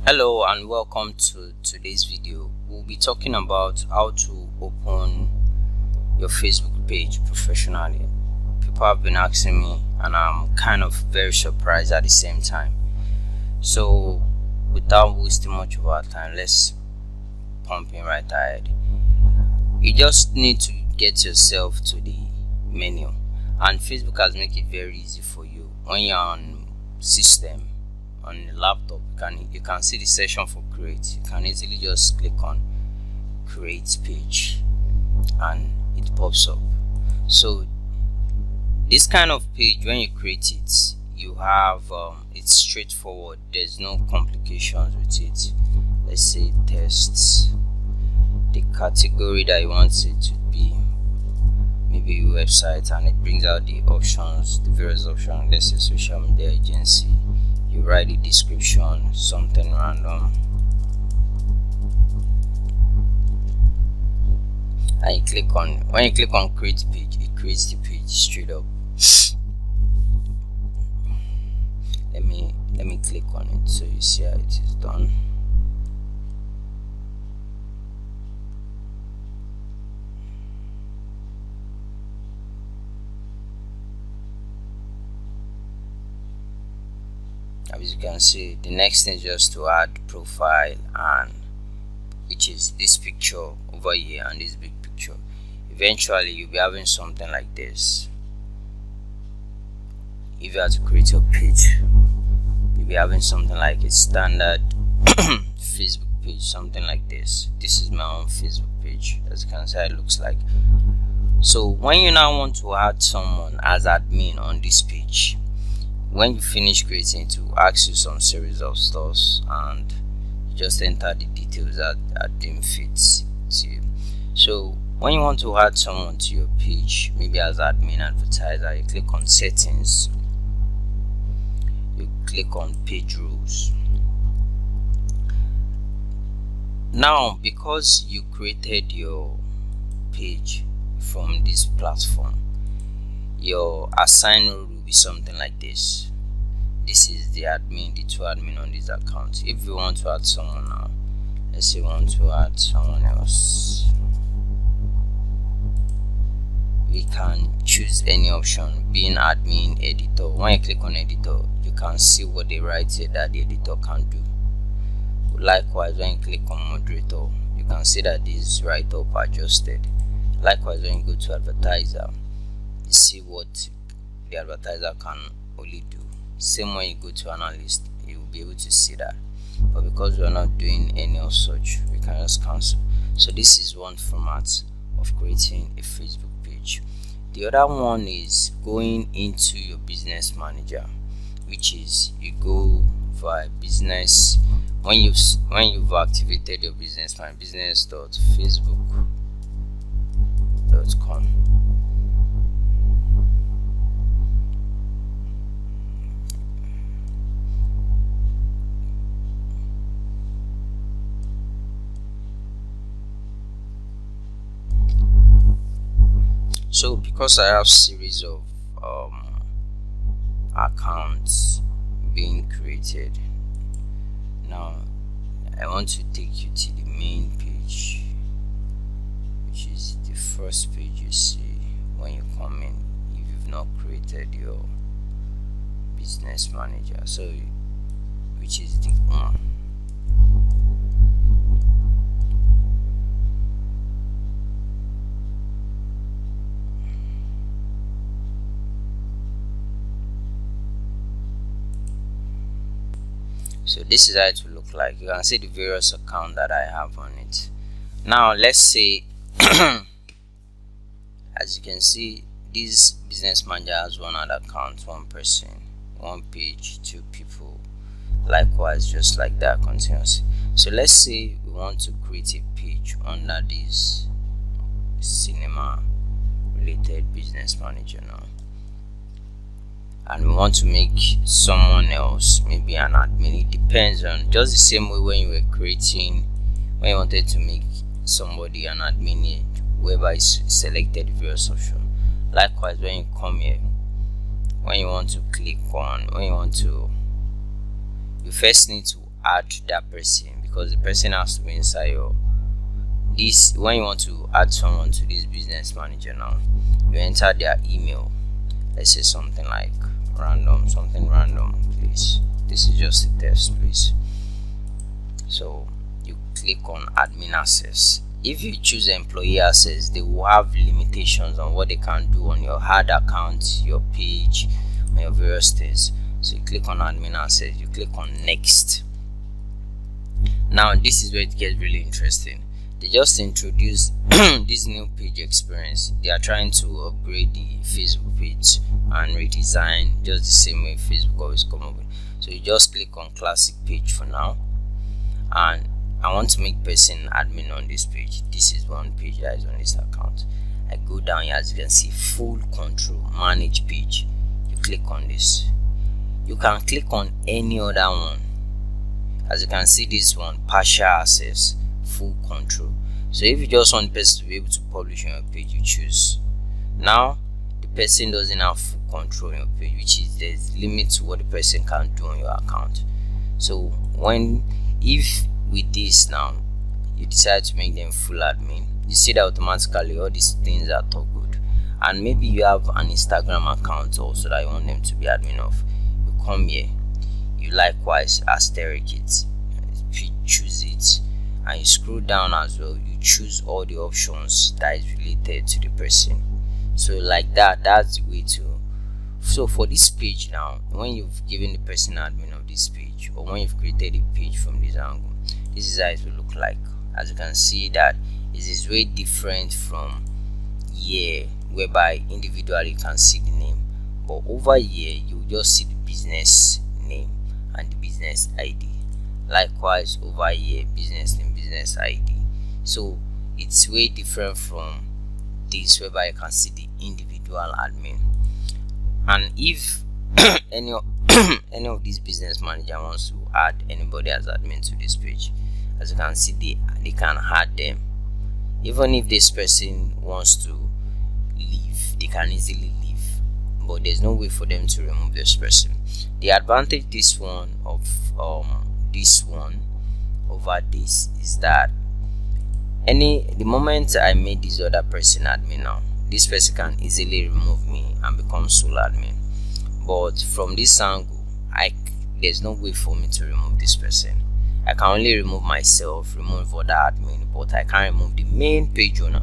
Hello and welcome to today's video. We'll be talking about how to open your Facebook page professionally. People have been asking me and I'm kind of very surprised at the same time. So without wasting much of our time, let's pump in right ahead. You just need to get yourself to the menu, and Facebook has made it very easy for you. When you're on system on the laptop, you can see the section for create. You can easily just click on create page and it pops up. So this kind of page, when you create it, you have it's straightforward. There's no complications with it. Let's say tests, the category that you want it to be, maybe your website, and it brings out the options, the various options. Let's say social media agency. You write the description, something random, and you click on. When you click on create page, it creates the page straight up. Let me click on it so you see how it is done. As you can see, the next thing is just to add profile, and which is this picture over here and this big picture. Eventually you'll be having something like this. If you have to create your page, you'll be having something like a standard Facebook page, something like this. This is my own Facebook page. As you can see, it looks like. So when you now want to add someone as admin on this page, when you finish creating, it will ask you some series of stuff, and you just enter the details that deem fit to you. So when you want to add someone to your page, maybe as admin advertiser, you click on settings, you click on page rules. Now, because you created your page from this platform, your assigned role will be something like this. This is the admin, the two admin on this account. If you want to add someone now, let's say you want to add someone else, we can choose any option, being admin, editor. When you click on editor, you can see what they write here that the editor can do. Likewise, when you click on moderator, you can see that this write up adjusted. Likewise, when you go to advertiser, you see what the advertiser can only do. Same when you go to analyst, you will be able to see that. But because we are not doing any of such, we can just cancel. So this is one format of creating a Facebook page. The other one is going into your business manager, which is you go via business. When you've activated your business manager, business.facebook.com. So because I have series of accounts being created, now I want to take you to the main page, which is the first page you see when you come in if you've not created your business manager. So which is the one. So this is how it will look like. You can see the various accounts that I have on it. Now let's say as you can see, this business manager has one other account, one person, one page, two people. Likewise, just like that continuously. So let's say we want to create a page under this cinema related business manager now, and we want to make someone else maybe an admin. It depends on, just the same way when you were creating, when you wanted to make somebody an admin, whoever is selected various option. Likewise, when you come here, when you want to click on, you first need to add that person, because the person has to be inside your this. When you want to add someone to this business manager now, you enter their email. Let's say something like something random, please. This is just a test, please. So you click on admin access. If you choose employee access, they will have limitations on what they can do on your hard account, your page, and your various things. So you click on admin access, you click on next. Now this is where it gets really interesting. They just introduced this new page experience. They are trying to upgrade the Facebook page and redesign just the same way Facebook always come up with. So you just click on classic page for now, and I want to make person admin on this page. This is one page that is on this account. I go down here, as you can see, full control, manage page. You click on this. You can click on any other one. As you can see, this one, partial access, full control. So if you just want the person to be able to publish on your page, you choose. Now the person doesn't have full control on your page, which is there's limit to what the person can do on your account. So if with this now you decide to make them full admin, you see that automatically all these things are toggled. And maybe you have an Instagram account also that you want them to be admin of. You come here, you likewise asterisk it, you choose it, and you scroll down as well, you choose all the options that is related to the person. So like that's the way to. So for this page now, when you've given the person admin of this page, or when you've created a page from this angle, this is how it will look like. As you can see that it is way different from here, whereby individually you can see the name, but over here you just see the business name and the business ID. Likewise over here, business name, business ID. So it's way different from this, whereby you can see the individual admin. And if any of these business manager wants to add anybody as admin to this page, as you can see, they can add them. Even if this person wants to leave, they can easily leave, but there's no way for them to remove this person. The advantage this one over this is that the moment I made this other person admin now, this person can easily remove me and become sole admin. But from this angle, there's no way for me to remove this person. I can only remove myself, remove other admin, but I can't remove the main page owner.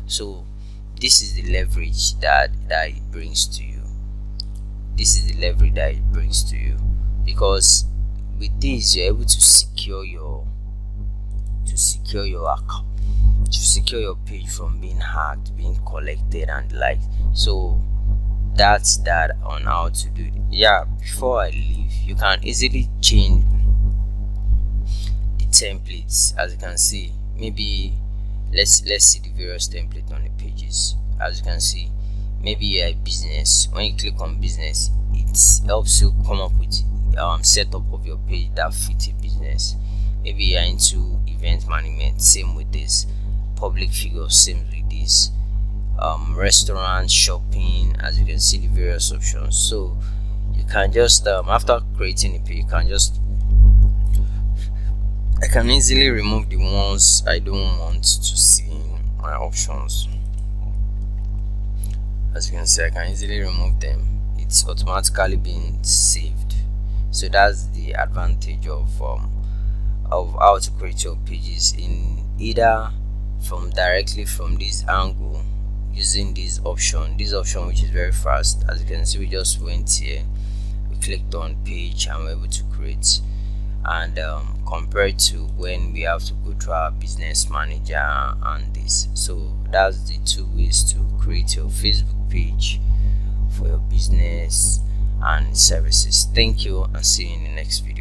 So this is the leverage that it brings to you. This is the leverage that it brings to you, because with this you're able to secure your account, to secure your page from being hacked, being collected, and the like. So that's that on how to do it. Yeah, before I leave, you can easily change the templates. As you can see, maybe let's see the various templates on the pages. As you can see, maybe you're a business. When you click on business, it helps you come up with setup of your page that fits a business. Maybe you're into event management, same with this. Public figure, same with this. Restaurant, shopping, as you can see the various options. So you can just after creating a page, I can easily remove the ones I don't want to see in my options. As you can see, I can easily remove them. It's automatically being saved. So that's the advantage of how to create your pages, in either directly from this angle using this option which is very fast. As you can see, we just went here, we clicked on page, and we're able to create. And compared to when we have to go to our business manager and this, so that's the two ways to create your Facebook page for your business and services. Thank you, and see you in the next video.